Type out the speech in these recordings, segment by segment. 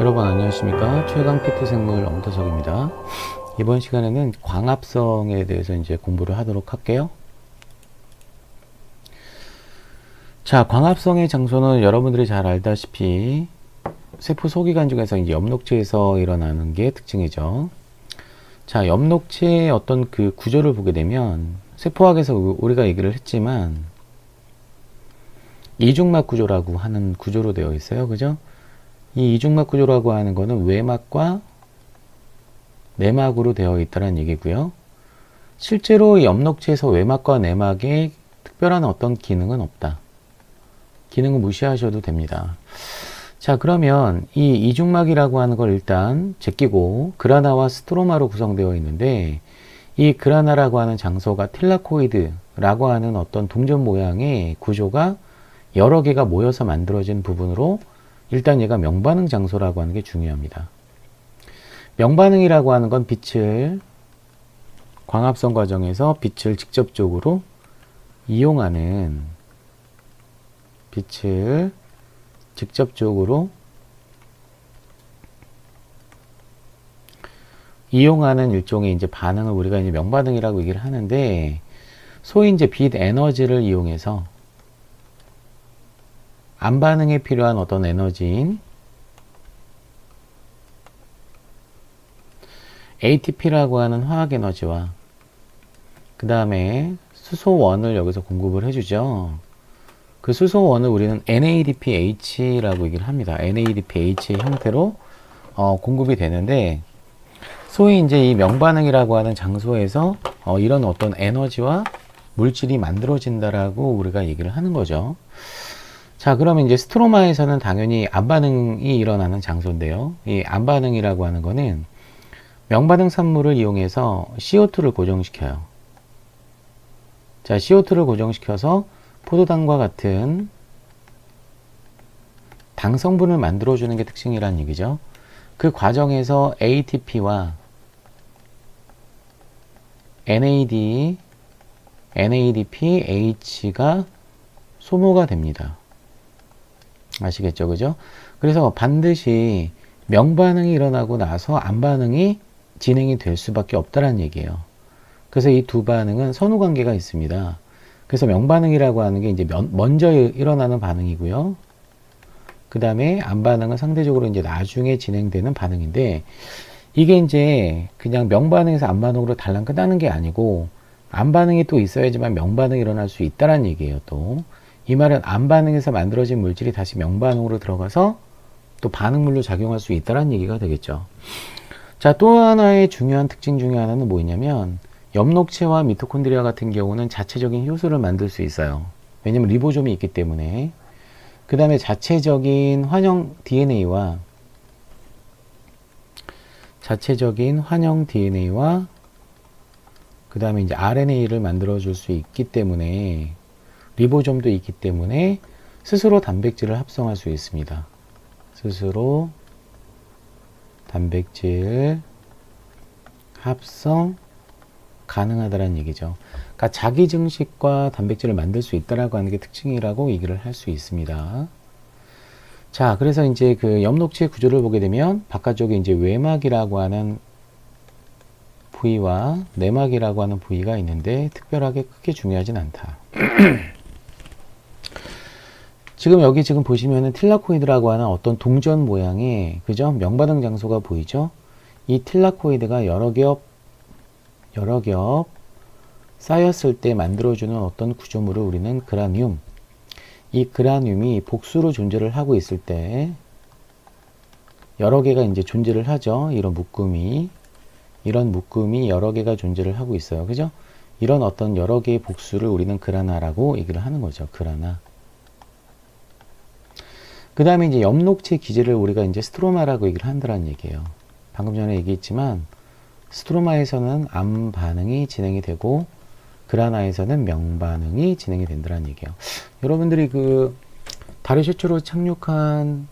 여러분 안녕하십니까? 최강 PT 생물 엄태석입니다. 이번 시간에는 광합성에 대해서 이제 공부를 하도록 할게요. 자, 광합성의 장소는 여러분들이 잘 알다시피 세포 소기관 중에서 이제 엽록체에서 일어나는 게 특징이죠. 자, 엽록체의 어떤 그 구조를 보게 되면 세포학에서 우리가 얘기를 했지만 이중막 구조라고 하는 구조로 되어 있어요. 그죠? 이 이중막 구조라고 하는 거는 외막과 내막으로 되어 있다는 얘기고요. 실제로 엽록체에서 외막과 내막에 특별한 어떤 기능은 없다. 기능은 무시하셔도 됩니다. 자, 그러면 이 이중막이라고 하는 걸 일단 제끼고 그라나와 스트로마로 구성되어 있는데, 이 그라나라고 하는 장소가 틸라코이드라고 하는 어떤 동전 모양의 구조가 여러 개가 모여서 만들어진 부분으로 일단 얘가 명반응 장소라고 하는 게 중요합니다. 명반응이라고 하는 건 광합성 과정에서 빛을 직접적으로 이용하는 일종의 이제 반응을 우리가 이제 명반응이라고 얘기를 하는데, 소위 이제 빛 에너지를 이용해서 암반응에 필요한 어떤 에너지인 ATP라고 하는 화학 에너지와 그 다음에 수소원을 여기서 공급을 해주죠. 그 수소원을 우리는 NADPH라고 얘기를 합니다. NADPH의 형태로 공급이 되는데, 소위 이제 이 명반응이라고 하는 장소에서 이런 어떤 에너지와 물질이 만들어진다라고 우리가 얘기를 하는 거죠. 자, 그러면 이제 스트로마에서는 당연히 암반응이 일어나는 장소인데요. 이 암반응이라고 하는 거는 명반응 산물을 이용해서 CO2를 고정시켜요. 자, CO2를 고정시켜서 포도당과 같은 당 성분을 만들어주는 게 특징이라는 얘기죠. 그 과정에서 ATP와 NADPH가 소모가 됩니다. 아시겠죠? 그죠? 그래서 반드시 명반응이 일어나고 나서 암반응이 진행이 될 수밖에 없다는 얘기예요. 그래서 이 두 반응은 선후관계가 있습니다. 그래서 명반응이라고 하는 게 이제 먼저 일어나는 반응이고요. 그 다음에 암반응은 상대적으로 이제 나중에 진행되는 반응인데, 이게 이제 그냥 명반응에서 암반응으로 달랑 끝나는 게 아니고, 암반응이 또 있어야지만 명반응이 일어날 수 있다는 얘기예요. 또 이 말은 암반응에서 만들어진 물질이 다시 명반응으로 들어가서 또 반응물로 작용할 수 있다는 얘기가 되겠죠. 자, 또 하나의 중요한 특징 중에 하나는 뭐냐면, 엽록체와 미토콘드리아 같은 경우는 자체적인 효소를 만들 수 있어요. 왜냐면 리보솜이 있기 때문에. 그 다음에 자체적인 환영 DNA와 그 다음에 이제 RNA를 만들어 줄 수 있기 때문에, 리보솜도 있기 때문에 스스로 단백질을 합성할 수 있습니다. 스스로 단백질 합성 가능하다는 얘기죠. 그러니까 자기 증식과 단백질을 만들 수 있다라고 하는 게 특징이라고 얘기를 할 수 있습니다. 자, 그래서 이제 그 엽록체 구조를 보게 되면 바깥쪽에 이제 외막이라고 하는 부위와 내막이라고 하는 부위가 있는데 특별하게 크게 중요하진 않다. 지금 여기 보시면은 틸라코이드라고 하는 어떤 동전 모양의, 그죠? 명반응 장소가 보이죠? 이 틸라코이드가 여러 겹 쌓였을 때 만들어주는 어떤 구조물을 우리는 그라늄, 이 그라늄이 복수로 존재를 하고 있을 때 여러 개가 이제 존재를 하죠. 이런 묶음이 여러 개가 존재를 하고 있어요. 그죠? 이런 어떤 여러 개의 복수를 우리는 그라나라고 얘기를 하는 거죠. 그라나. 그 다음에 이제 엽록체 기제를 우리가 이제 스트로마라고 얘기를 한다는 얘기예요. 방금 전에 얘기했지만 스트로마에서는 암 반응이 진행이 되고 그라나에서는 명반응이 진행이 된다는 얘기예요. 여러분들이 그 달에 최초로 착륙한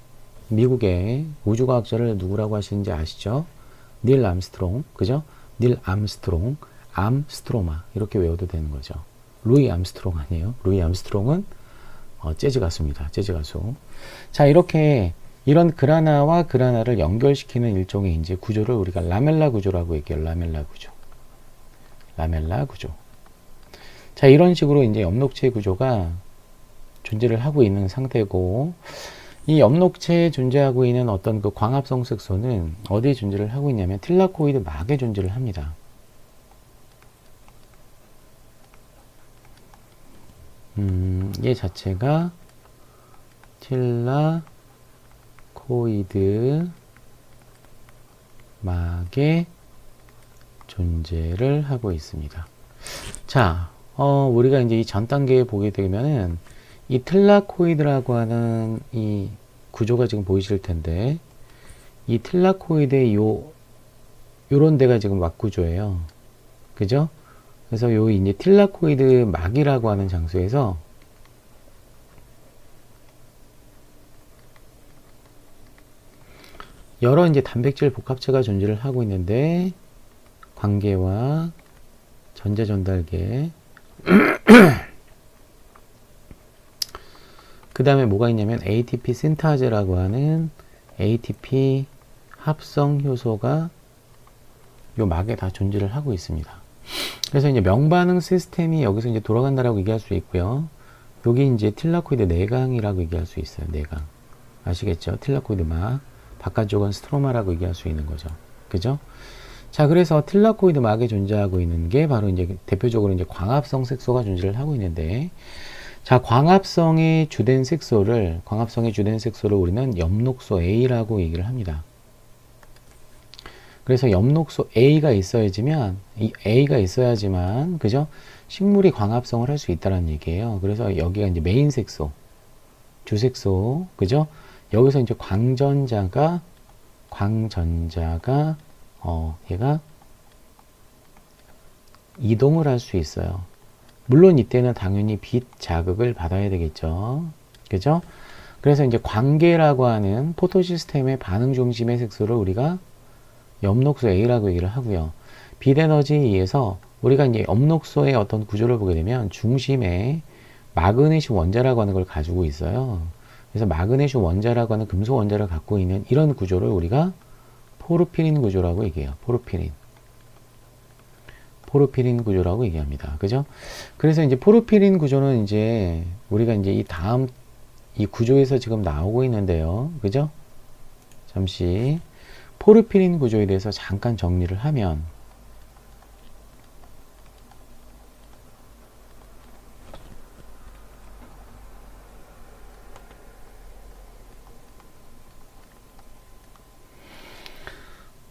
미국의 우주과학자를 누구라고 하시는지 아시죠? 닐 암스트롱, 그죠? 닐 암스트롱, 암스트로마 이렇게 외워도 되는 거죠. 루이 암스트롱 아니에요? 루이 암스트롱은 재즈 가수입니다. 재즈 가수. 자, 이렇게 이런 그라나와 그라나를 연결시키는 일종의 이제 구조를 우리가 라멜라 구조라고 얘기해요. 라멜라 구조. 라멜라 구조. 자, 이런 식으로 이제 엽록체 구조가 존재를 하고 있는 상태고, 이 엽록체에 존재하고 있는 어떤 그 광합성 색소는 어디에 존재를 하고 있냐면 틸라코이드 막에 존재를 합니다. 얘 자체가 틸라코이드 막에 존재를 하고 있습니다. 자, 우리가 이제 이 전 단계에 보게 되면은 이 틸라코이드라고 하는 이 구조가 지금 보이실 텐데, 이 틸라코이드의 요런 데가 지금 막 구조예요. 그죠? 그래서 요 이제 틸라코이드 막이라고 하는 장소에서 여러 이제 단백질 복합체가 존재를 하고 있는데, 관계와 전자 전달계, 그 다음에 뭐가 있냐면 ATP 신타제라고 하는 ATP 합성 효소가 요 막에 다 존재를 하고 있습니다. 그래서 이제 명반응 시스템이 여기서 이제 돌아간다라고 얘기할 수 있고요. 여기 이제 틸라코이드 내강이라고 얘기할 수 있어요. 내강. 아시겠죠? 틸라코이드 막. 바깥쪽은 스트로마라고 얘기할 수 있는 거죠. 그죠? 자, 그래서 틸라코이드 막에 존재하고 있는 게 바로 이제 대표적으로 이제 광합성 색소가 존재를 하고 있는데, 자, 광합성의 주된 색소를 우리는 엽록소 A라고 얘기를 합니다. 그래서 엽록소 A가 있어야지만, 그죠? 식물이 광합성을 할 수 있다는 얘기예요. 그래서 여기가 이제 메인 색소, 주색소, 그죠? 여기서 이제 광전자가, 얘가 이동을 할 수 있어요. 물론 이때는 당연히 빛 자극을 받아야 되겠죠. 그죠? 그래서 이제 광계라고 하는 포토 시스템의 반응 중심의 색소를 우리가 엽록소 A라고 얘기를 하고요. 빛 에너지에 의해서 우리가 이제 엽록소의 어떤 구조를 보게 되면 중심에 마그네슘 원자라고 하는 걸 가지고 있어요. 그래서 마그네슘 원자라고 하는 금속 원자를 갖고 있는 이런 구조를 우리가 포르피린 구조라고 얘기해요. 포르피린 구조라고 얘기합니다. 그죠? 그래서 이제 포르피린 구조는 이제 우리가 이제 이 구조에서 지금 나오고 있는데요. 그죠? 잠시 포르피린 구조에 대해서 잠깐 정리를 하면,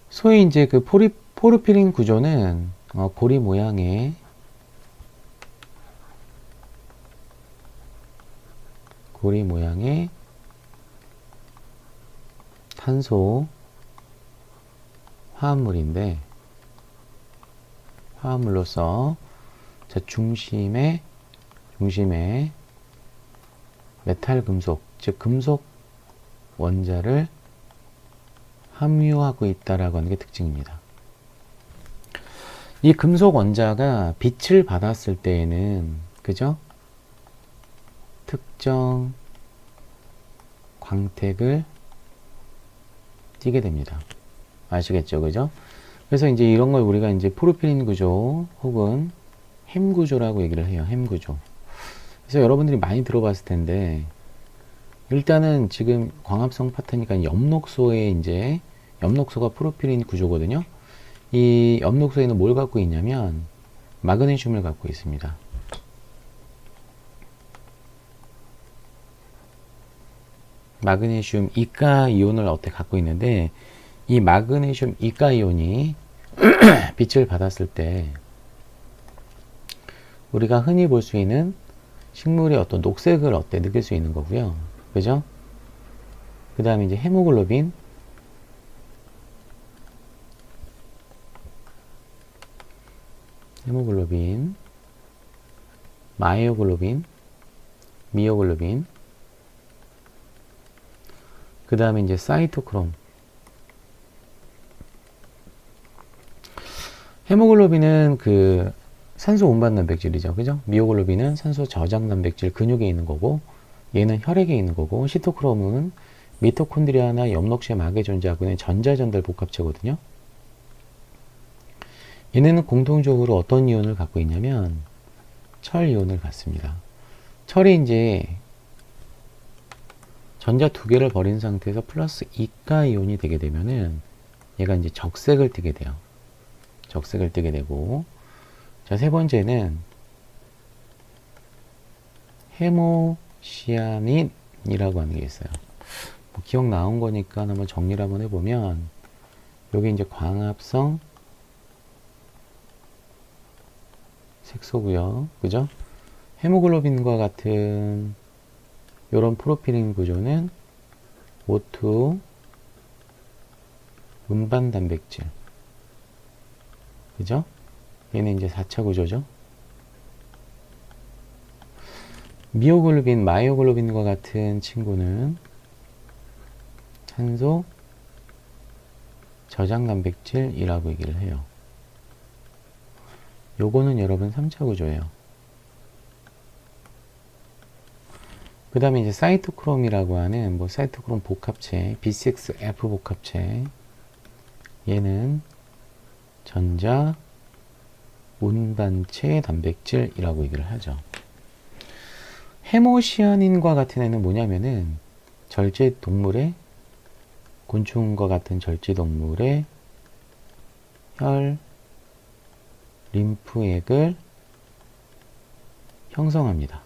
소위 이제 그 포르피린 구조는 고리 모양의 탄소 화합물로서 자, 중심에 메탈 금속, 즉 금속 원자를 함유하고 있다라고 하는 게 특징입니다. 이 금속 원자가 빛을 받았을 때에는, 그죠? 특정 광택을 띠게 됩니다. 아시겠죠? 그죠? 그래서 이제 이런 걸 우리가 이제 포르피린 구조 혹은 햄 구조라고 얘기를 해요. 햄 구조. 그래서 여러분들이 많이 들어봤을 텐데, 일단은 지금 광합성 파트니까 엽록소가 포르피린 구조거든요. 이 엽록소에는 뭘 갖고 있냐면 마그네슘을 갖고 있습니다. 마그네슘 이가 이온을 갖고 있는데, 이 마그네슘 이가 이온이 빛을 받았을 때 우리가 흔히 볼 수 있는 식물의 어떤 녹색을 느낄 수 있는 거고요. 그죠? 그 다음에 이제 헤모글로빈, 마이오글로빈, 미오글로빈, 그 다음에 이제 사이토크롬. 헤모글로빈은 그 산소 운반 단백질이죠. 그죠? 미오글로빈은 산소 저장 단백질 근육에 있는 거고, 얘는 혈액에 있는 거고, 시토크롬은 미토콘드리아나 엽록체 막에 존재하고 있는 전자전달 복합체거든요. 얘네는 공통적으로 어떤 이온을 갖고 있냐면 철 이온을 갖습니다. 철이 이제 전자 두 개를 버린 상태에서 플러스 이가 이온이 되게 되면은 얘가 이제 적색을 띠게 돼요. 적색을 띠게 되고, 자, 세 번째는 헤모시아닌이라고 하는 게 있어요. 뭐 기억 나온 거니까 한번 정리를 한번 해보면, 여기 이제 광합성 색소고요. 그죠? 헤모글로빈과 같은 이런 프로필린 구조는 O2 음반 단백질. 그죠? 얘는 이제 4차 구조죠. 미오글로빈, 마이오글로빈과 같은 친구는 산소 저장 단백질이라고 얘기를 해요. 요거는 여러분 3차 구조예요. 그 다음에 이제 사이토크롬이라고 하는 뭐 사이토크롬 복합체, B6F 복합체. 얘는 전자 운반체 단백질이라고 얘기를 하죠. 헤모시아닌과 같은 애는 뭐냐면은 절제 동물의 곤충과 같은 절제 동물의 혈, 림프액을 형성합니다.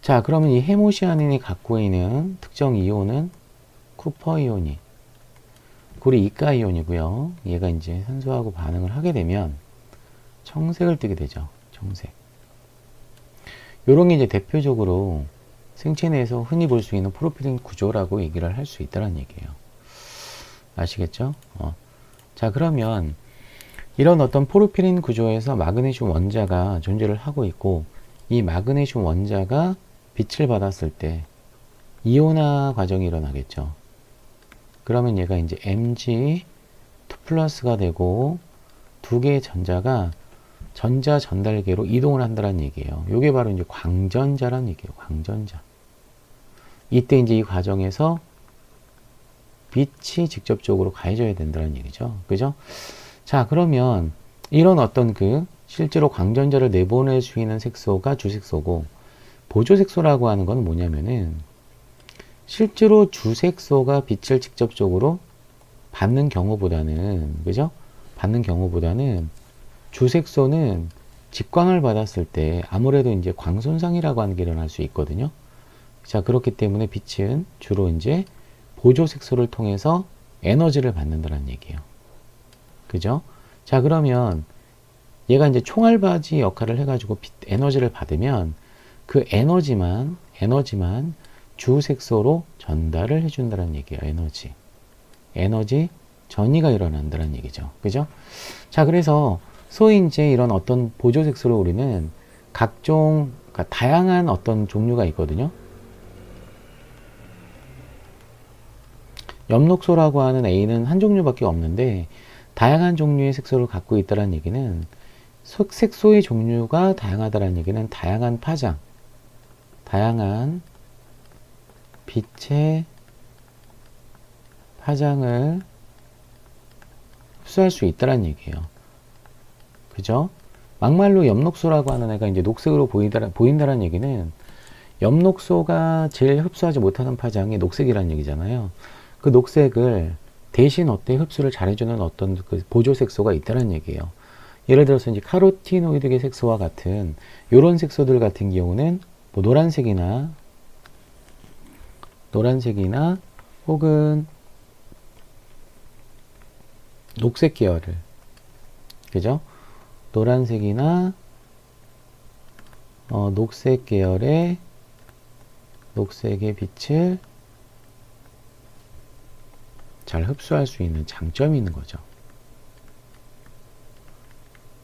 자, 그러면 이 헤모시아닌이 갖고 있는 특정 이온은 쿠퍼 이온이, 구리 이가 이온이고요. 얘가 이제 산소하고 반응을 하게 되면 청색을 띠게 되죠. 청색. 요런 게 이제 대표적으로 생체 내에서 흔히 볼 수 있는 프로필린 구조라고 얘기를 할 수 있다는 얘기예요. 아시겠죠? 자, 그러면 이런 어떤 포르피린 구조에서 마그네슘 원자가 존재를 하고 있고, 이 마그네슘 원자가 빛을 받았을 때 이온화 과정이 일어나겠죠. 그러면 얘가 이제 Mg2 플러스가 되고 두 개의 전자가 전자 전달계로 이동을 한다는 얘기예요. 이게 바로 이제 광전자란 얘기예요. 광전자. 이때 이제 이 과정에서 빛이 직접적으로 가해져야 된다는 얘기죠. 그죠? 자, 그러면 이런 어떤 실제로 광전자를 내보낼 수 있는 색소가 주색소고, 보조색소라고 하는 건 뭐냐면은 실제로 주색소가 빛을 직접적으로 받는 경우보다는, 그죠? 받는 경우보다는 주색소는 직광을 받았을 때 아무래도 이제 광손상이라고 하는 게 일어날 수 있거든요. 자, 그렇기 때문에 빛은 주로 이제 보조색소를 통해서 에너지를 받는다는 얘기예요. 그죠? 자, 그러면 얘가 이제 총알바지 역할을 해가지고 에너지를 받으면 그 에너지만 주색소로 전달을 해준다는 얘기예요. 에너지 전이가 일어난다는 얘기죠. 그죠? 자, 그래서 소위 이제 이런 어떤 보조색소를 우리는 각종, 그러니까 다양한 어떤 종류가 있거든요. 엽록소라고 하는 A는 한 종류밖에 없는데, 다양한 종류의 색소를 갖고 있다는 얘기는, 색소의 종류가 다양하다는 얘기는 다양한 파장, 다양한 빛의 파장을 흡수할 수 있다는 얘기예요. 그죠? 막말로 엽록소라고 하는 애가 이제 녹색으로 보인다는 얘기는, 엽록소가 제일 흡수하지 못하는 파장이 녹색이라는 얘기잖아요. 그 녹색을 대신 흡수를 잘해주는 어떤 그 보조색소가 있다는 얘기예요. 예를 들어서 이제 카로티노이드계 색소와 같은 요런 색소들 같은 경우는 뭐 노란색이나 혹은 녹색 계열을, 그죠? 노란색이나 녹색 계열의 녹색의 빛을 잘 흡수할 수 있는 장점이 있는 거죠.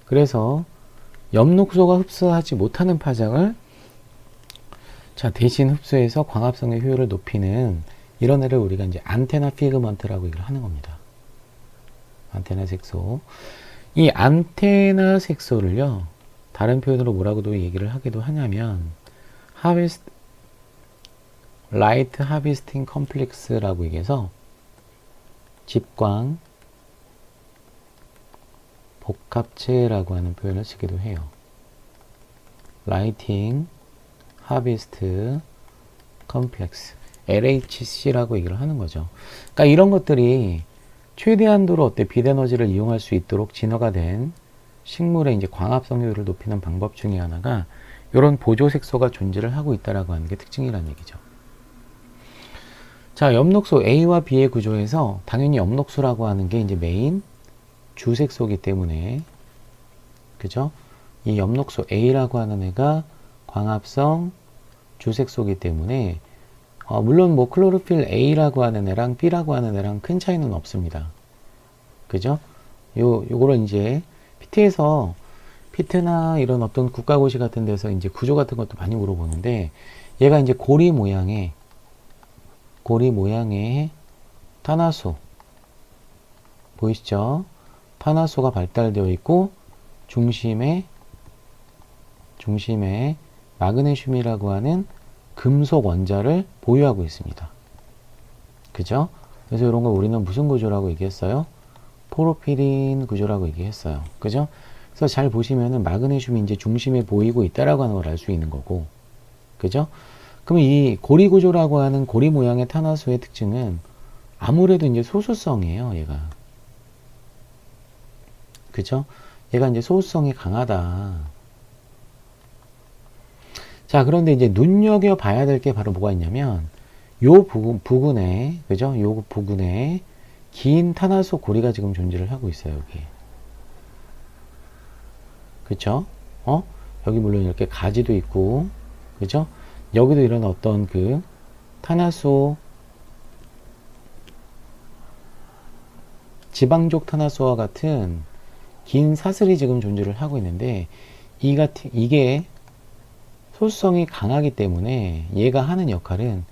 그래서 엽록소가 흡수하지 못하는 파장을 대신 흡수해서 광합성의 효율을 높이는 이런 애를 우리가 이제 안테나 피그먼트라고 얘기를 하는 겁니다. 안테나 색소. 이 안테나 색소를요, 다른 표현으로 뭐라고도 얘기를 하기도 하냐면 라이트 하비스팅 컴플렉스라고 얘기해서 집광 복합체라고 하는 표현을 쓰기도 해요. 라이팅 하비스트 컴플렉스 LHC라고 얘기를 하는 거죠. 그러니까 이런 것들이 최대한도로 비대너지를 이용할 수 있도록 진화가 된 식물의 이제 광합 성효율을 높이는 방법 중에 하나가 이런 보조 색소가 존재를 하고 있다라고 하는 게 특징이라는 얘기죠. 자, 엽록소 A와 B의 구조에서 당연히 엽록소라고 하는 게 이제 메인 주색소이기 때문에, 그죠? 이 엽록소 A라고 하는 애가 광합성 주색소이기 때문에 물론 뭐 클로로필 A라고 하는 애랑 B라고 하는 애랑 큰 차이는 없습니다. 그죠? 요거를 이제 피트나 이런 어떤 국가고시 같은 데서 이제 구조 같은 것도 많이 물어보는데, 얘가 이제 고리 모양의 탄화소 보이시죠? 탄화소가 발달되어 있고 중심에 마그네슘이라고 하는 금속 원자를 보유하고 있습니다. 그죠? 그래서 이런 걸 우리는 무슨 구조라고 얘기했어요? 포르피린 구조라고 얘기했어요. 그죠? 그래서 잘 보시면은 마그네슘이 이제 중심에 보이고 있다라고 하는 걸 알 수 있는 거고. 그죠? 그럼 이 고리 구조라고 하는 고리 모양의 탄화수의 특징은 아무래도 이제 소수성이에요, 얘가. 그죠? 얘가 이제 소수성이 강하다. 자, 그런데 이제 눈여겨봐야 될 게 바로 뭐가 있냐면, 요 부근에, 그죠? 요 부근에 긴 탄화수 고리가 지금 존재를 하고 있어요, 여기. 그쵸? 여기 물론 이렇게 가지도 있고, 그죠? 여기도 이런 어떤 그 탄화수, 지방족 탄화수와 같은 긴 사슬이 지금 존재를 하고 있는데, 이게 소수성이 강하기 때문에 얘가 하는 역할은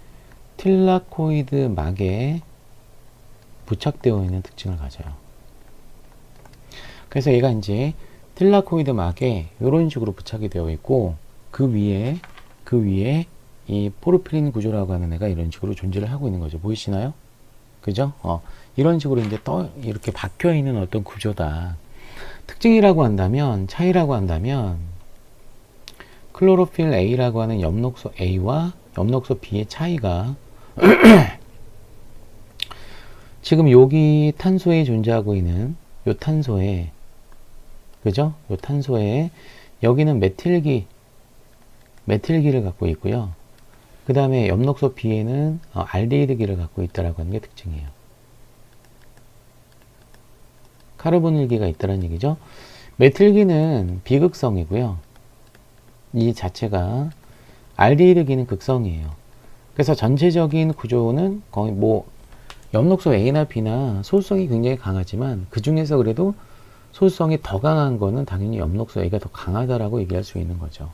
틸라코이드 막에 부착되어 있는 특징을 가져요. 그래서 얘가 이제 틸라코이드 막에 이런 식으로 부착이 되어 있고, 그 위에 이 포르피린 구조라고 하는 애가 이런 식으로 존재를 하고 있는 거죠. 보이시나요? 그죠? 이런 식으로 이제 이렇게 박혀 있는 어떤 구조다. 특징이라고 한다면, 차이라고 한다면, 클로로필 A라고 하는 엽록소 A와 엽록소 B의 차이가 지금 여기 탄소에 존재하고 있는 요 탄소에, 그죠? 요 탄소에 여기는 메틸기를 갖고 있고요. 그 다음에 엽록소 B에는 알데히드기를 갖고 있다라고 하는 게 특징이에요. 카르보닐기가 있다는 얘기죠. 메틸기는 비극성이고요. 이 자체가 알데히드기는 극성이에요. 그래서 전체적인 구조는 거의 뭐 엽록소 A나 B나 소수성이 굉장히 강하지만 그 중에서 그래도 소수성이 더 강한 거는 당연히 엽록소 A가 더 강하다라고 얘기할 수 있는 거죠.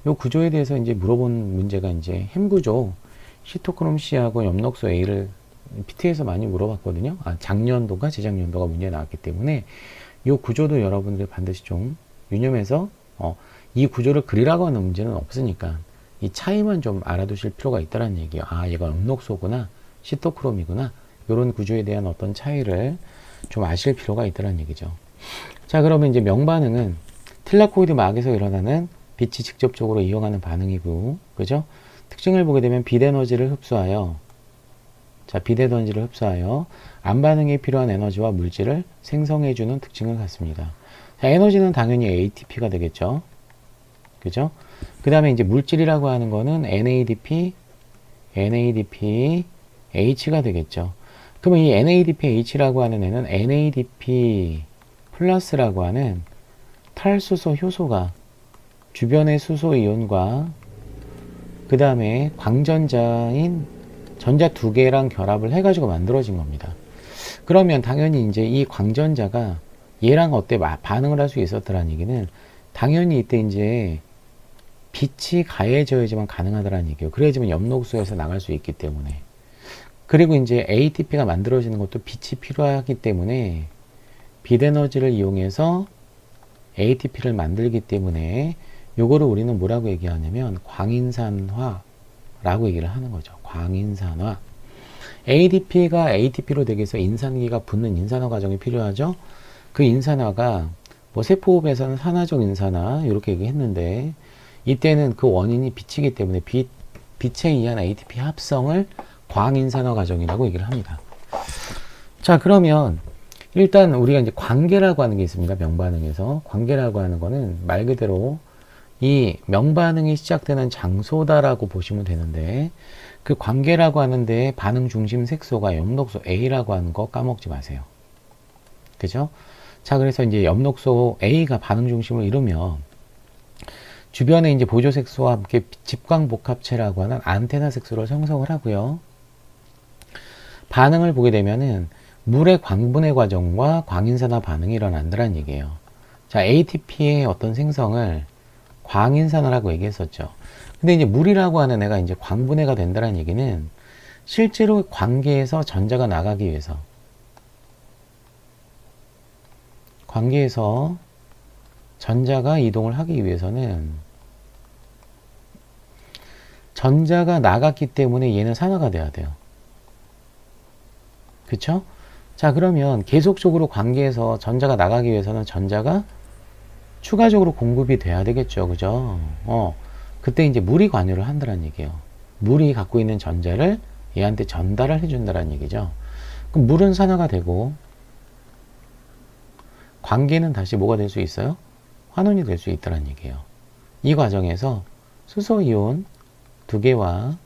이 구조에 대해서 이제 물어본 문제가 이제 햄 구조, 시토크롬 C하고 엽록소 A를 PT에서 많이 물어봤거든요. 작년도가 재작년도가 문제 나왔기 때문에 이 구조도 여러분들이 반드시 좀 유념해서 이 구조를 그리라고 하는 문제는 없으니까 이 차이만 좀 알아두실 필요가 있다는 얘기예요. 얘가 엽록소구나, 시토크롬이구나, 이런 구조에 대한 어떤 차이를 좀 아실 필요가 있다는 얘기죠. 자, 그러면 이제 명반응은 틸라코이드 막에서 일어나는 빛이 직접적으로 이용하는 반응이고, 그죠? 특징을 보게 되면 비대너지를 흡수하여, 안반응에 필요한 에너지와 물질을 생성해주는 특징을 갖습니다. 자, 에너지는 당연히 ATP가 되겠죠. 그죠? 그 다음에 이제 물질이라고 하는 거는 NADPH가 되겠죠. 그러면 이 NADPH라고 하는 애는 NADP 플러스라고 하는 탈수소 효소가 주변의 수소 이온과 그 다음에 광전자인 전자 두 개랑 결합을 해가지고 만들어진 겁니다. 그러면 당연히 이제 이 광전자가 얘랑 반응을 할 수 있었다라는 얘기는 당연히 이때 이제 빛이 가해져야지만 가능하다라는 얘기예요. 그래야지만 엽록소에서 나갈 수 있기 때문에. 그리고 이제 ATP가 만들어지는 것도 빛이 필요하기 때문에 빛에너지를 이용해서 ATP를 만들기 때문에 요거를 우리는 뭐라고 얘기하냐면 광인산화라고 라고 얘기를 하는 거죠. 광인산화. ADP가 ATP로 되기 위해서 인산기가 붙는 인산화 과정이 필요하죠. 그 인산화가 뭐 세포호흡에서는 산화적 인산화 이렇게 얘기했는데 이때는 그 원인이 빛이기 때문에 빛에 의한 ATP 합성을 광인산화 과정이라고 얘기를 합니다. 자, 그러면 일단 우리가 이제 관계라고 하는 게 있습니다. 명반응에서. 관계라고 하는 거는 말 그대로 이 명반응이 시작되는 장소다라고 보시면 되는데 그 관계라고 하는데 반응 중심 색소가 엽록소 A라고 하는 거 까먹지 마세요. 그죠? 자, 그래서 이제 엽록소 A가 반응 중심을 이루면 주변에 이제 보조 색소와 함께 집광복합체라고 하는 안테나 색소를 형성을 하고요. 반응을 보게 되면은 물의 광분해 과정과 광인산화 반응이 일어난다는 얘기예요. 자, ATP의 어떤 생성을 광인산화라고 얘기했었죠. 근데 이제 물이라고 하는 애가 이제 광분해가 된다는 얘기는 실제로 관계에서 전자가 나가기 위해서 관계에서 전자가 이동을 하기 위해서는 전자가 나갔기 때문에 얘는 산화가 돼야 돼요. 그쵸? 자, 그러면 계속적으로 관계에서 전자가 나가기 위해서는 전자가 추가적으로 공급이 돼야 되겠죠. 그죠? 그때 이제 물이 관여를 한다는 얘기예요. 물이 갖고 있는 전자를 얘한테 전달을 해준다는 얘기죠. 그럼 물은 산화가 되고 관계는 다시 뭐가 될 수 있어요? 환원이 될 수 있다는 얘기예요. 이 과정에서 수소이온 2개와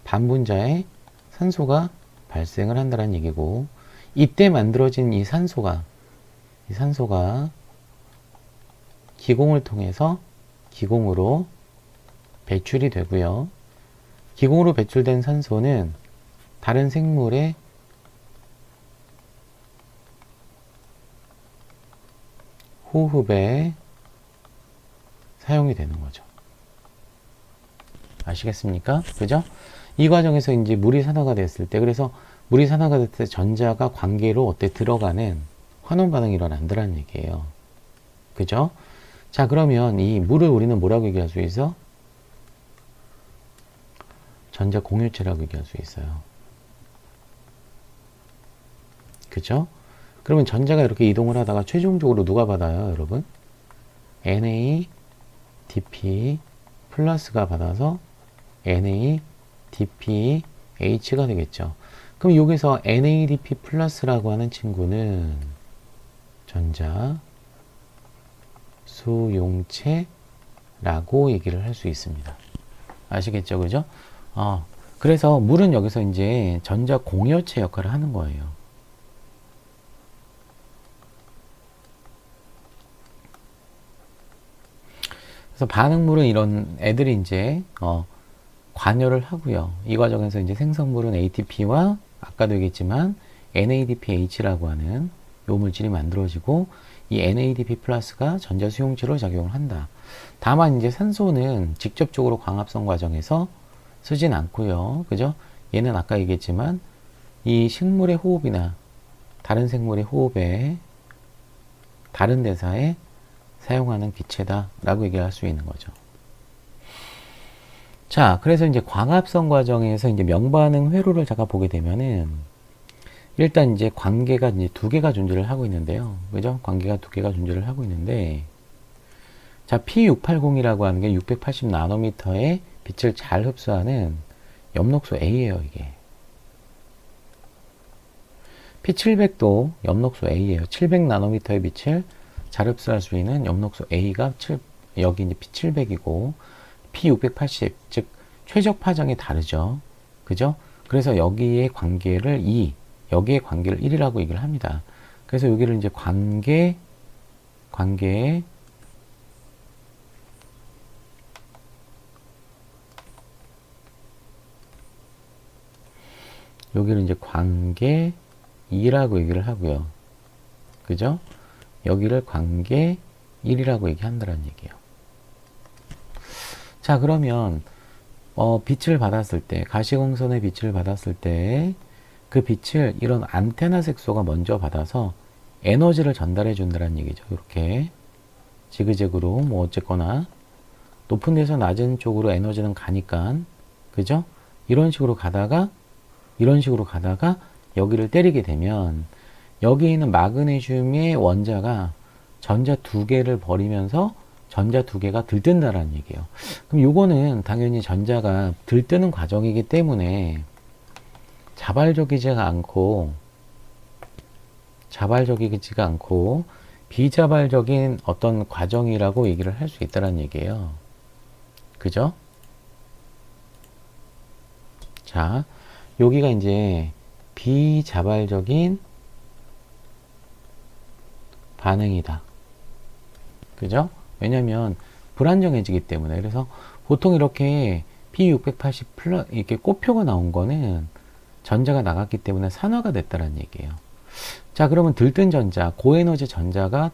반분자의 산소가 발생을 한다는 얘기고 이때 만들어진 이 산소가 기공을 통해서 기공으로 배출이 되고요. 기공으로 배출된 산소는 다른 생물의 호흡에 사용이 되는 거죠. 아시겠습니까? 그죠? 이 과정에서 이제 물이 산화가 됐을 때, 그래서 물이 산화가 됐을 때 전자가 관계로 어때 들어가는 환원 반응이 일어난다는 얘기예요. 그죠? 자, 그러면 이 물을 우리는 뭐라고 얘기할 수 있어? 전자 공유체라고 얘기할 수 있어요. 그죠? 그러면 전자가 이렇게 이동을 하다가 최종적으로 누가 받아요, 여러분? NADP 플러스가 받아서 NADPH가 되겠죠. 그럼 여기서 NADP 플러스라고 하는 친구는 전자 수용체라고 얘기를 할 수 있습니다. 아시겠죠? 그죠? 그래서 물은 여기서 이제 전자 공여체 역할을 하는 거예요. 그래서 반응물은 이런 애들이 이제 관여를 하고요. 이 과정에서 이제 생성물은 ATP와 아까도 얘기했지만 NADPH라고 하는 요 물질이 만들어지고 이 NADP 플러스가 전자 수용체로 작용을 한다. 다만 이제 산소는 직접적으로 광합성 과정에서 쓰진 않고요. 그죠? 얘는 아까 얘기했지만 이 식물의 호흡이나 다른 생물의 호흡에 다른 대사에 사용하는 기체다 라고 얘기할 수 있는 거죠. 자, 그래서 이제 광합성 과정에서 이제 명반응 회로를 잠깐 보게 되면은 일단 이제 관계가 이제 2개가 존재를 하고 있는데요. 그죠? 관계가 2개가 존재를 하고 있는데 자, P680이라고 하는 게 680 나노미터의 빛을 잘 흡수하는 엽록소 A예요, 이게. P700도 엽록소 A예요. 700 나노미터의 빛을 잘 흡수할 수 있는 엽록소 A가 여기 이제 P700이고 P680, 즉 최적 파장이 다르죠. 그죠? 그래서 여기에 관계를 2, 여기에 관계를 1이라고 얘기를 합니다. 그래서 여기를 이제 여기를 이제 관계 2라고 얘기를 하고요. 그죠? 여기를 관계 1이라고 얘기한다는 얘기예요. 자, 그러면 빛을 받았을 때, 가시광선의 빛을 받았을 때 그 빛을 이런 안테나 색소가 먼저 받아서 에너지를 전달해 준다는 얘기죠. 이렇게 지그재그로 뭐 어쨌거나 높은 데서 낮은 쪽으로 에너지는 가니까, 그죠? 이런 식으로 가다가 여기를 때리게 되면 여기에 있는 마그네슘의 원자가 전자 두 개를 버리면서 전자 두 개가 들뜬다라는 얘기예요. 그럼 요거는 당연히 전자가 들뜨는 과정이기 때문에 자발적이지가 않고 비자발적인 어떤 과정이라고 얘기를 할 수 있다는 얘기예요. 그죠? 자, 여기가 이제 비자발적인 반응이다. 그죠? 왜냐면 불안정해지기 때문에. 그래서 보통 이렇게 P680 이렇게 꽃표가 나온 거는 전자가 나갔기 때문에 산화가 됐다는 얘기예요. 자, 그러면 들뜬 전자, 고에너지 전자가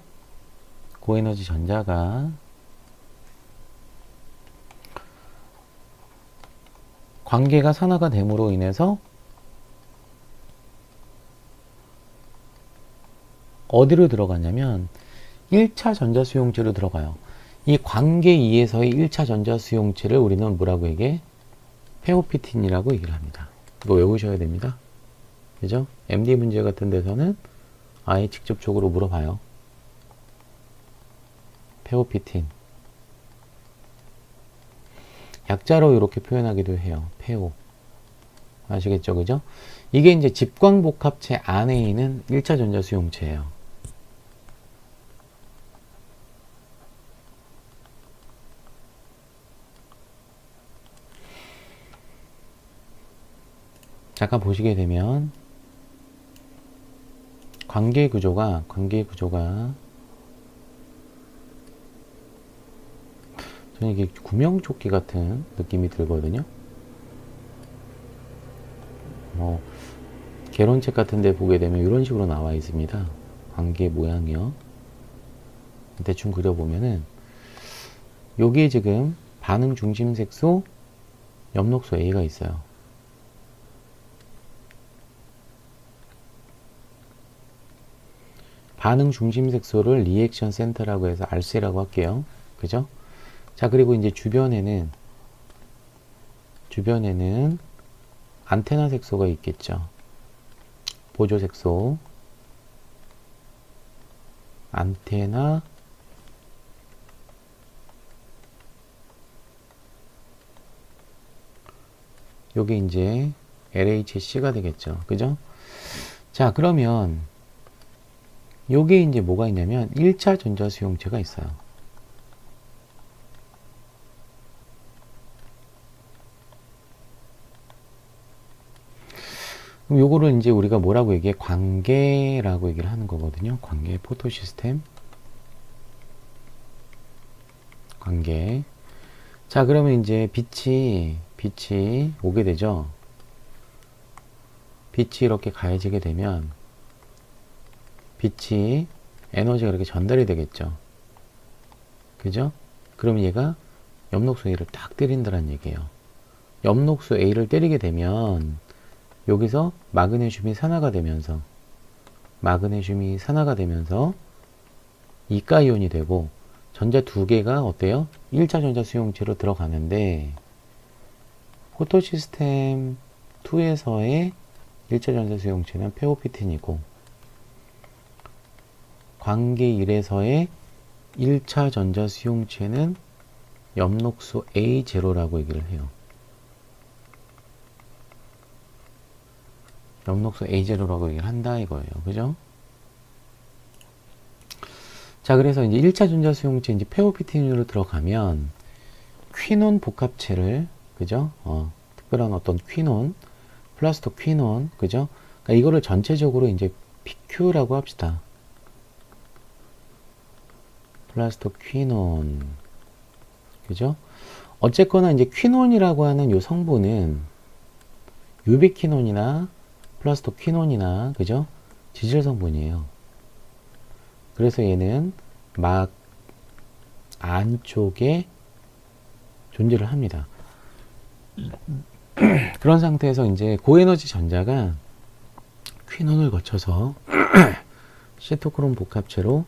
관계가 산화가 됨으로 인해서 어디로 들어가냐면 1차 전자수용체로 들어가요. 이 관계 2에서의 1차 전자수용체를 우리는 뭐라고 얘기해? 페오피틴이라고 얘기를 합니다. 이거 외우셔야 됩니다. 그죠? MD 문제 같은 데서는 아예 직접적으로 물어봐요. 페오피틴. 약자로 이렇게 표현하기도 해요. 페오. 아시겠죠? 그죠? 이게 이제 집광복합체 안에 있는 1차 전자수용체예요. 잠깐 보시게 되면 관계 구조가 저는 이게 구명조끼 같은 느낌이 들거든요. 뭐 개론책 같은 데 보게 되면 이런 식으로 나와 있습니다. 관계 모양이요. 대충 그려보면은 여기에 지금 반응 중심 색소, 엽록소 A가 있어요. 반응 중심 색소를 리액션 센터라고 해서 RC라고 할게요. 그죠? 자, 그리고 이제 주변에는 안테나 색소가 있겠죠. 보조 색소, 안테나, 요게 이제 LHC가 되겠죠. 그죠? 자, 그러면 요게 이제 뭐가 있냐면 1차 전자수용체가 있어요. 그럼 요거를 이제 우리가 뭐라고 얘기해? 관계라고 얘기를 하는 거거든요. 관계, 포토시스템. 관계. 자, 그러면 이제 빛이 오게 되죠. 빛이 이렇게 가해지게 되면 빛이 에너지가 이렇게 전달이 되겠죠. 그죠? 그럼 얘가 엽록소 A를 딱 때린다는 얘기예요. 엽록소 A를 때리게 되면 여기서 마그네슘이 산화가 되면서 이가이온이 되고 전자 두 개가 어때요? 1차 전자 수용체로 들어가는데 포토시스템 2에서의 1차 전자 수용체는 페오피틴이고 관계 1에서의 1차 전자 수용체는 엽록소 A0라고 얘기를 해요. 엽록소 A0라고 얘기를 한다 이거예요. 그죠? 자, 그래서 이제 1차 전자 수용체 이제 페오피틴으로 들어가면 퀴논 복합체를 그죠? 특별한 어떤 퀴논, 플라스토 퀴논, 그죠? 그러니까 이거를 전체적으로 이제 PQ라고 합시다. 플라스토 퀴논. 그죠? 어쨌거나 이제 퀴논이라고 하는 요 성분은 유비퀴논이나 플라스토 퀴논이나 그죠? 지질 성분이에요. 그래서 얘는 막 안쪽에 존재를 합니다. 그런 상태에서 이제 고에너지 전자가 퀴논을 거쳐서 시토크롬 복합체로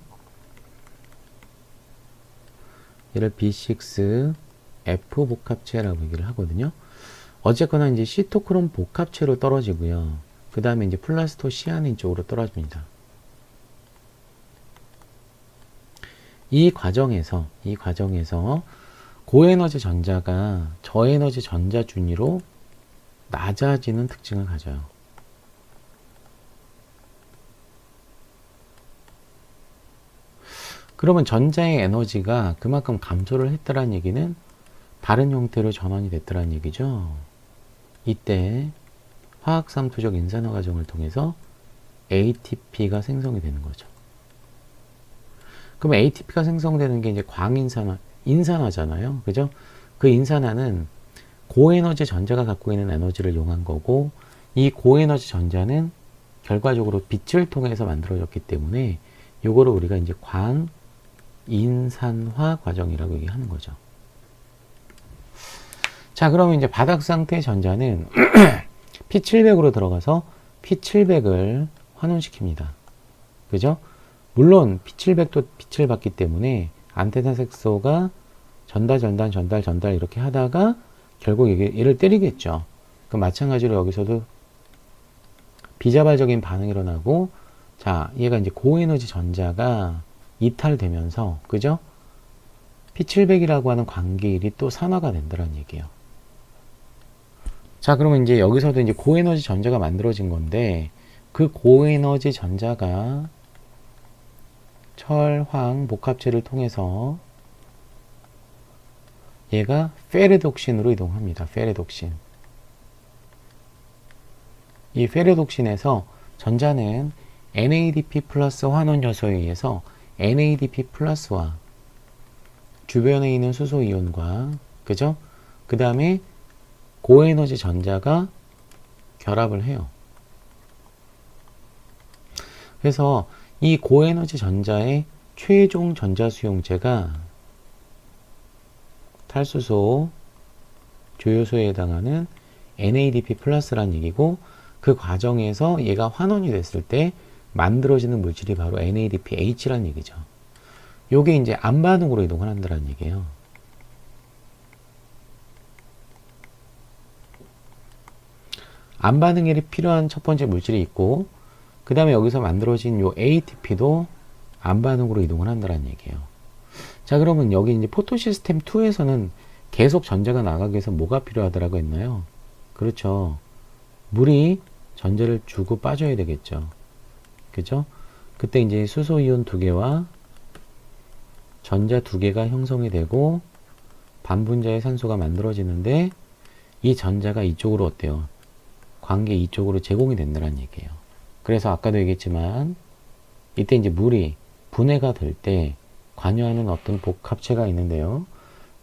얘를 B6F 복합체라고 얘기를 하거든요. 어쨌거나 이제 시토크롬 복합체로 떨어지고요. 그 다음에 이제 플라스토시아닌 쪽으로 떨어집니다. 이 과정에서 고에너지 전자가 저에너지 전자 준위로 낮아지는 특징을 가져요. 그러면 전자의 에너지가 그만큼 감소를 했다는 얘기는 다른 형태로 전환이 됐다는 얘기죠. 이때 화학상투적 인산화 과정을 통해서 ATP가 생성이 되는 거죠. 그럼 ATP가 생성되는 게 이제 인산화잖아요. 그죠? 그 인산화는 고에너지 전자가 갖고 있는 에너지를 이용한 거고, 이 고에너지 전자는 결과적으로 빛을 통해서 만들어졌기 때문에 요거를 우리가 이제 광인산화 과정이라고 얘기하는 거죠. 자, 그러면 이제 바닥 상태의 전자는 P700으로 들어가서 P700을 환원시킵니다. 그죠? 물론 P700도 빛을 받기 때문에 안테나 색소가 전달 이렇게 하다가 결국 얘를 때리겠죠. 그 마찬가지로 여기서도 비자발적인 반응이 일어나고, 자, 얘가 이제 고에너지 전자가 이탈되면서, 그죠? P700이라고 하는 관계일이 또 산화가 된다는 얘기예요. 자, 그러면 이제 여기서도 이제 고에너지 전자가 만들어진 건데, 그 고에너지 전자가 철황 복합체를 통해서 얘가 페레독신으로 이동합니다. 페레독신. 이 페레독신에서 전자는 NADP 플러스 환원 요소에 의해서 NADP 플러스와 주변에 있는 수소 이온과, 그죠? 그 다음에 고에너지 전자가 결합을 해요. 그래서 이 고에너지 전자의 최종 전자 수용체가 탈수소 조효소에 해당하는 NADP 플러스라는 얘기고, 그 과정에서 얘가 환원이 됐을 때 만들어지는 물질이 바로 NADPH라는 얘기죠. 요게 이제 암반응으로 이동을 한다는 얘기예요. 암반응에 필요한 첫 번째 물질이 있고, 그 다음에 여기서 만들어진 요 ATP도 암반응으로 이동을 한다는 얘기예요. 자, 그러면 여기 이제 포토시스템 2에서는 계속 전자가 나가기 위해서 뭐가 필요하다라고 했나요? 그렇죠. 물이 전자를 주고 빠져야 되겠죠. 그죠? 그때 이제 수소이온 2개와 전자 2개가 형성이 되고 반분자의 산소가 만들어지는데, 이 전자가 이쪽으로 어때요? 관계 이쪽으로 제공이 된다는 얘기예요. 그래서 아까도 얘기했지만 이때 이제 물이 분해가 될 때 관여하는 어떤 복합체가 있는데요.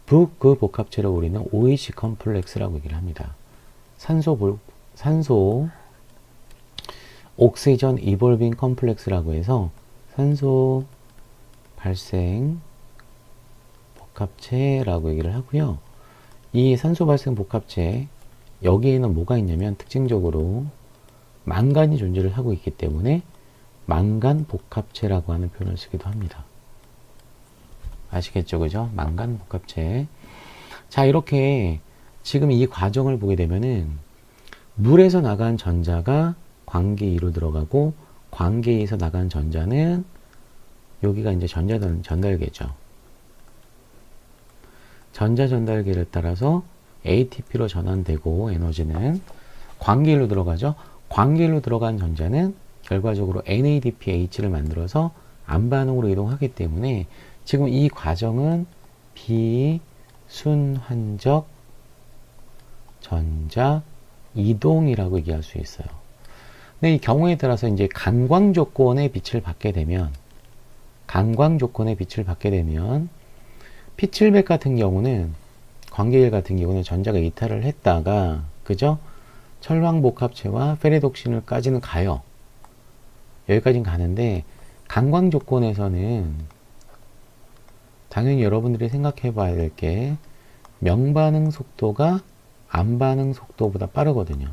그 복합체를 우리는 OH 컴플렉스라고 얘기를 합니다. 산소 옥시전 이볼빙 컴플렉스라고 해서 산소 발생 복합체라고 얘기를 하고요. 이 산소 발생 복합체, 여기에는 뭐가 있냐면 특징적으로 망간이 존재를 하고 있기 때문에 망간 복합체라고 하는 표현을 쓰기도 합니다. 아시겠죠? 그죠? 망간 복합체. 자, 이렇게 지금 이 과정을 보게 되면은 물에서 나간 전자가 관계 2로 들어가고, 관계 2에서 나간 전자는 여기가 이제 전달계죠. 전자 전달계를 따라서 ATP로 전환되고, 에너지는 관계 1로 들어가죠. 관계 1로 들어간 전자는 결과적으로 NADPH를 만들어서 암반응으로 이동하기 때문에 지금 이 과정은 비순환적 전자 이동이라고 얘기할 수 있어요. 근데 이 경우에 따라서 이제 간광 조건의 빛을 받게 되면 P700 같은 경우는 관계일 같은 경우는 전자가 이탈을 했다가, 그죠? 철황 복합체와 페레독신을까지는 가요. 여기까지는 가는데, 간광 조건에서는 당연히 여러분들이 생각해 봐야 될 게 명반응 속도가 암반응 속도보다 빠르거든요.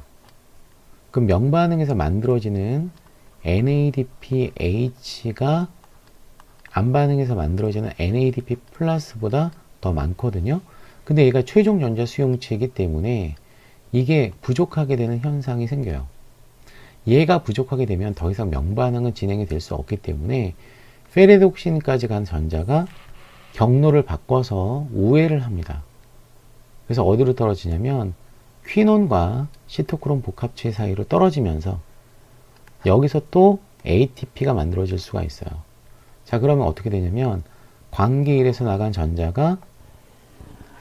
그럼 명반응에서 만들어지는 NADPH가 암반응에서 만들어지는 NADP 플러스보다 더 많거든요. 근데 얘가 최종 전자 수용체이기 때문에 이게 부족하게 되는 현상이 생겨요. 얘가 부족하게 되면 더 이상 명반응은 진행이 될 수 없기 때문에 페리독신까지 간 전자가 경로를 바꿔서 우회를 합니다. 그래서 어디로 떨어지냐면 퀴논과 시토크롬 복합체 사이로 떨어지면서 여기서 또 ATP가 만들어질 수가 있어요. 자, 그러면 어떻게 되냐면 광기일에서 나간 전자가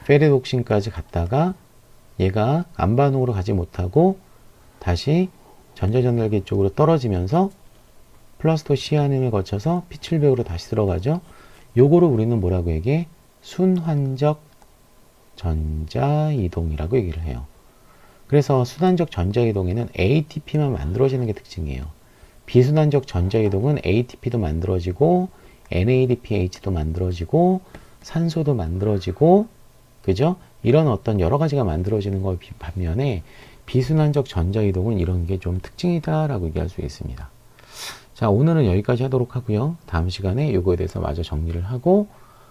페리독신까지 갔다가 얘가 안반응으로 가지 못하고 다시 전자전달계 쪽으로 떨어지면서 플라스토 시아늄을 거쳐서 P700으로 다시 들어가죠. 요거를 우리는 뭐라고 얘기해? 순환적 전자이동이라고 얘기를 해요. 그래서 순환적 전자이동에는 ATP만 만들어지는 게 특징이에요. 비순환적 전자이동은 ATP도 만들어지고 NADPH도 만들어지고 산소도 만들어지고 그죠? 이런 어떤 여러 가지가 만들어지는 것 반면에 비순환적 전자이동은 이런 게 좀 특징이다라고 얘기할 수 있습니다. 자, 오늘은 여기까지 하도록 하고요. 다음 시간에 이거에 대해서 마저 정리를 하고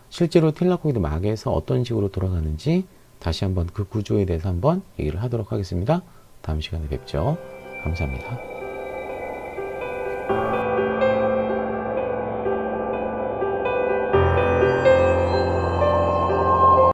실제로 틸라코이드 막에서 어떤 식으로 돌아가는지 다시 한번 그 구조에 대해서 한번 얘기를 하도록 하겠습니다. 다음 시간에 뵙죠. 감사합니다.